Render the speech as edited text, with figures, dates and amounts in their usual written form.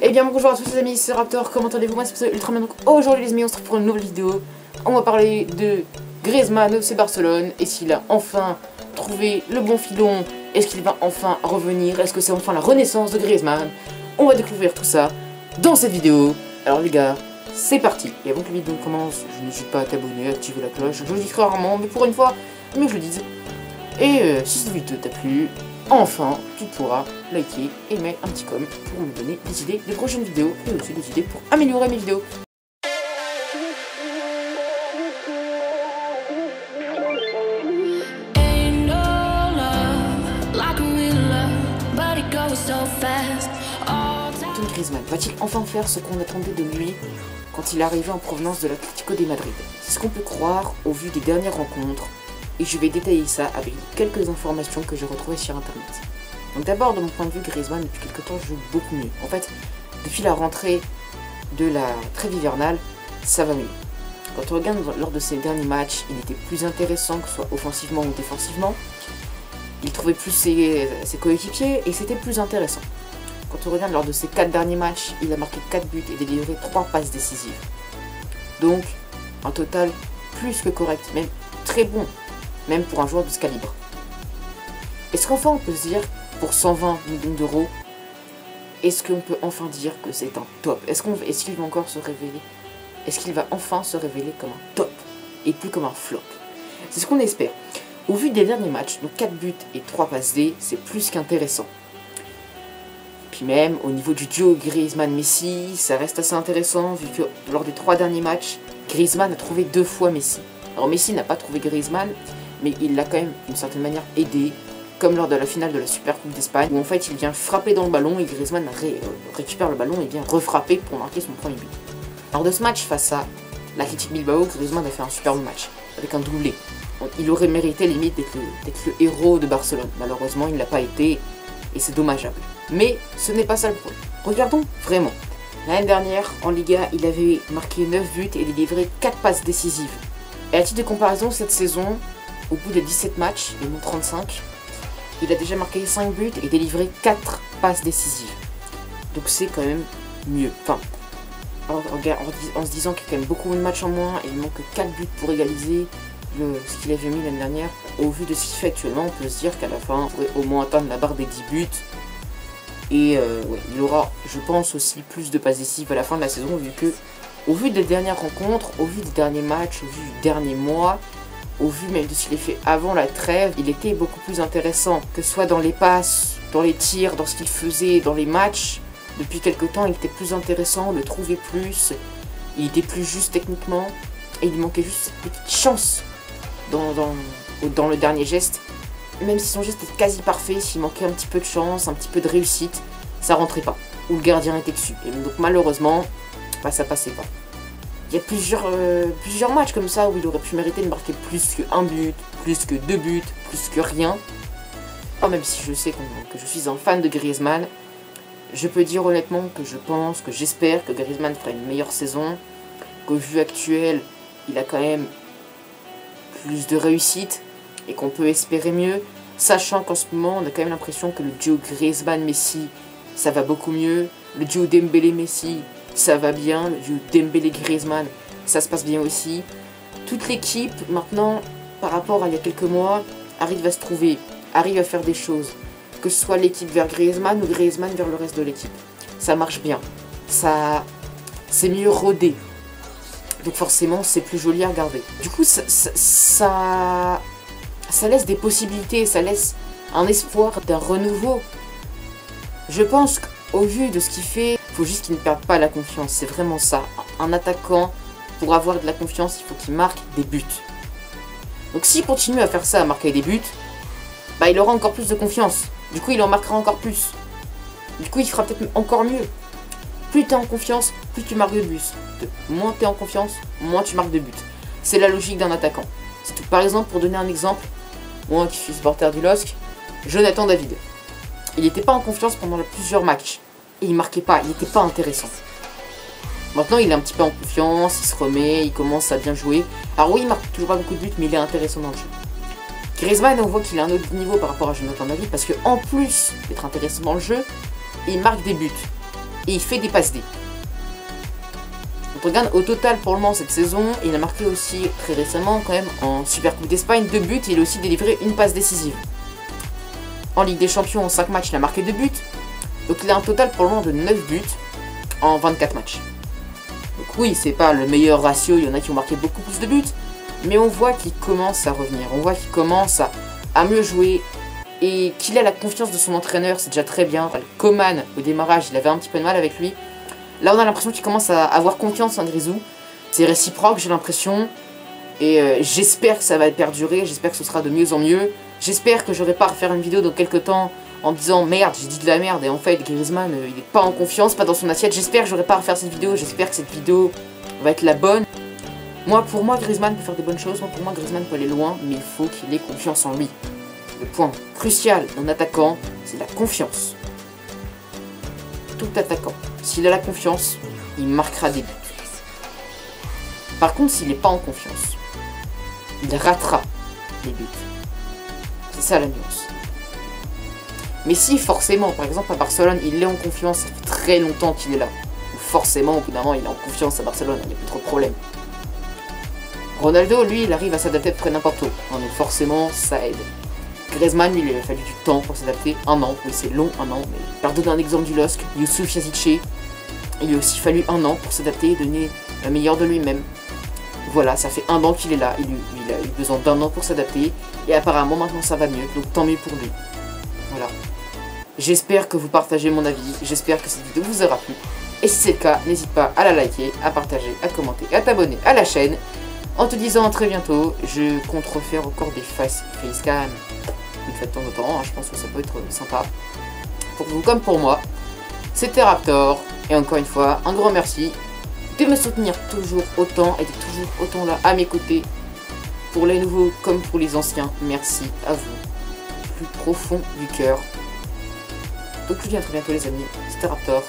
Et bien bonjour à tous les amis, c'est Raptor, comment allez-vous? Moi c'est Ultraman. Donc aujourd'hui les amis on se retrouve pour une nouvelle vidéo. On va parler de Griezmann FC Barcelone. Et s'il a enfin trouvé le bon filon, est-ce qu'il va enfin revenir? Est-ce que c'est enfin la renaissance de Griezmann? On va découvrir tout ça dans cette vidéo. Alors les gars, c'est parti. Et avant que la vidéo commence, je n'hésite pas à t'abonner, à activer la cloche. Je le dis très rarement, mais pour une fois, mieux que je le dise. Et si cette vidéo t'a plu, enfin, tu pourras liker et mettre un petit com pour me donner des idées des prochaines vidéos et aussi des idées pour améliorer mes vidéos. Antoine Griezmann va-t-il enfin faire ce qu'on attendait de lui quand il est arrivé en provenance de l'Atlético de Madrid? C'est ce qu'on peut croire au vu des dernières rencontres. Et je vais détailler ça avec quelques informations que j'ai retrouvées sur internet. Donc d'abord, de mon point de vue, Griezmann depuis quelques temps joue beaucoup mieux. En fait, depuis la rentrée de la trêve hivernale, ça va mieux. Quand on regarde lors de ses derniers matchs, il était plus intéressant, que ce soit offensivement ou défensivement. Il trouvait plus ses coéquipiers et c'était plus intéressant. Quand on regarde lors de ses 4 derniers matchs, il a marqué 4 buts et délivré 3 passes décisives. Donc, en total, plus que correct, même très bon. Même pour un joueur de ce calibre. Est-ce qu'enfin on peut se dire, pour 120 millions d'euros, est-ce qu'on peut enfin dire que c'est un top? Est-ce qu'il va encore se révéler? Est-ce qu'il va enfin se révéler comme un top et plus comme un flop? C'est ce qu'on espère. Au vu des derniers matchs, donc 4 buts et 3 passes D, c'est plus qu'intéressant. Puis même, au niveau du duo Griezmann-Messi, ça reste assez intéressant, vu que lors des 3 derniers matchs, Griezmann a trouvé 2 fois Messi. Alors Messi n'a pas trouvé Griezmann, mais il l'a quand même d'une certaine manière aidé, comme lors de la finale de la Super Coupe d'Espagne, où en fait il vient frapper dans le ballon et Griezmann récupère le ballon et vient refrapper pour marquer son premier but. Lors de ce match face à l'Athletic Bilbao, Griezmann a fait un superbe match, avec un doublé. Il aurait mérité limite d'être le héros de Barcelone. Malheureusement il ne l'a pas été et c'est dommageable. Mais ce n'est pas ça le problème. Regardons vraiment. L'année dernière, en Liga, il avait marqué 9 buts et délivré 4 passes décisives. Et à titre de comparaison, cette saison, au bout de 17 matchs, et non 35, il a déjà marqué 5 buts et délivré 4 passes décisives. Donc c'est quand même mieux. Enfin, en se disant qu'il y a quand même beaucoup de matchs en moins et il manque 4 buts pour égaliser ce qu'il avait mis l'année dernière. Au vu de ce qu'il fait actuellement, on peut se dire qu'à la fin, il pourrait au moins atteindre la barre des 10 buts. Et ouais, il aura, je pense, aussi plus de passes décisives à la fin de la saison, vu que, au vu des dernières rencontres, au vu des derniers matchs, au vu du dernier mois, au vu même de ce qu'il a fait avant la trêve, il était beaucoup plus intéressant, que ce soit dans les passes, dans les tirs, dans ce qu'il faisait, dans les matchs. Depuis quelques temps, il était plus intéressant, on le trouvait plus, il était plus juste techniquement, et il manquait juste cette petite chance dans le dernier geste. Même si son geste était quasi parfait, s'il manquait un petit peu de chance, un petit peu de réussite, ça rentrait pas, ou le gardien était dessus. Et donc malheureusement, bah, ça passait pas. Il y a plusieurs matchs comme ça où il aurait pu mériter de marquer plus que 1 but, plus que 2 buts, plus que rien. Oh, même si je sais que je suis un fan de Griezmann, je peux dire honnêtement que je pense, que j'espère que Griezmann fera une meilleure saison, qu'au vu actuel, il a quand même plus de réussite et qu'on peut espérer mieux, sachant qu'en ce moment, on a quand même l'impression que le duo Griezmann-Messi, ça va beaucoup mieux, le duo Dembélé-Messi, ça va bien, le duo Dembélé-Griezmann, ça se passe bien aussi. Toute l'équipe, maintenant, par rapport à il y a quelques mois, arrive à se trouver, arrive à faire des choses. Que ce soit l'équipe vers Griezmann ou Griezmann vers le reste de l'équipe. Ça marche bien. C'est mieux rodé. Donc forcément, c'est plus joli à regarder. Du coup, ça laisse des possibilités, ça laisse un espoir d'un renouveau. Je pense qu'au vu de ce qu'il fait, il faut juste qu'il ne perde pas la confiance, c'est vraiment ça. Un attaquant, pour avoir de la confiance, il faut qu'il marque des buts. Donc s'il continue à faire ça, à marquer des buts, bah il aura encore plus de confiance. Du coup, il en marquera encore plus. Du coup, il fera peut-être encore mieux. Plus tu es en confiance, plus tu marques de buts. Moins tu es en confiance, moins tu marques de buts. C'est la logique d'un attaquant. C'est tout. Par exemple, pour donner un exemple, moi qui suis supporter du LOSC, Jonathan David. Il n'était pas en confiance pendant plusieurs matchs. Et il marquait pas, il n'était pas intéressant. Maintenant, il est un petit peu en confiance, il se remet, il commence à bien jouer. Alors oui, il marque toujours pas beaucoup de buts, mais il est intéressant dans le jeu. Griezmann, on voit qu'il a un autre niveau par rapport à Jonathan David, parce qu'en plus d'être intéressant dans le jeu, il marque des buts. et il fait des passes D. Quand on regarde au total pour le moment cette saison, il a marqué aussi très récemment quand même en Supercoupe d'Espagne 2 buts et il a aussi délivré une passe décisive. En Ligue des Champions en 5 matchs il a marqué 2 buts, donc il a un total pour le moment de 9 buts en 24 matchs. Donc oui, c'est pas le meilleur ratio, il y en a qui ont marqué beaucoup plus de buts, mais on voit qu'il commence à revenir, on voit qu'il commence à mieux jouer et qu'il a la confiance de son entraîneur, c'est déjà très bien. Coman, au démarrage, il avait un petit peu de mal avec lui. Là, on a l'impression qu'il commence à avoir confiance en Grisou. C'est réciproque, j'ai l'impression. Et j'espère que ça va perdurer, j'espère que ce sera de mieux en mieux. J'espère que j'aurai pas à refaire une vidéo dans quelques temps en disant merde, j'ai dit de la merde et en fait Griezmann il est pas en confiance, pas dans son assiette. J'espère que j'aurai pas à refaire cette vidéo, j'espère que cette vidéo va être la bonne. Pour moi Griezmann peut faire des bonnes choses, pour moi Griezmann peut aller loin, mais il faut qu'il ait confiance en lui. Le point crucial d'un attaquant, c'est la confiance. Tout attaquant, s'il a la confiance, il marquera des buts. Par contre, s'il n'est pas en confiance, il ratera les buts. C'est ça la nuance. Mais si forcément, par exemple à Barcelone, il est en confiance, ça fait très longtemps qu'il est là. Forcément, au bout d'un moment, il est en confiance à Barcelone, il n'y a plus trop de problème. Ronaldo, lui, il arrive à s'adapter près n'importe où. Donc forcément, ça aide. Griezmann, il a fallu du temps pour s'adapter, 1 an, oui c'est long, 1 an, mais par donner un exemple du LOSC, Youssouf Yazici, il lui a aussi fallu 1 an pour s'adapter et donner le meilleur de lui-même. Voilà, ça fait 1 an qu'il est là, il a eu besoin d'1 an pour s'adapter, et apparemment maintenant ça va mieux, donc tant mieux pour lui. Voilà. J'espère que vous partagez mon avis, j'espère que cette vidéo vous aura plu, et si c'est le cas, n'hésite pas à la liker, à partager, à commenter, à t'abonner à la chaîne. En te disant à très bientôt, je compte refaire encore des facecam une fois de temps en temps, je pense que ça peut être sympa. Pour vous comme pour moi, c'était Raptor, et encore une fois, un grand merci de me soutenir toujours autant et d'être toujours autant là à mes côtés. Pour les nouveaux comme pour les anciens, merci à vous, du plus profond du cœur. Donc je vous dis à très bientôt les amis, c'était Raptor,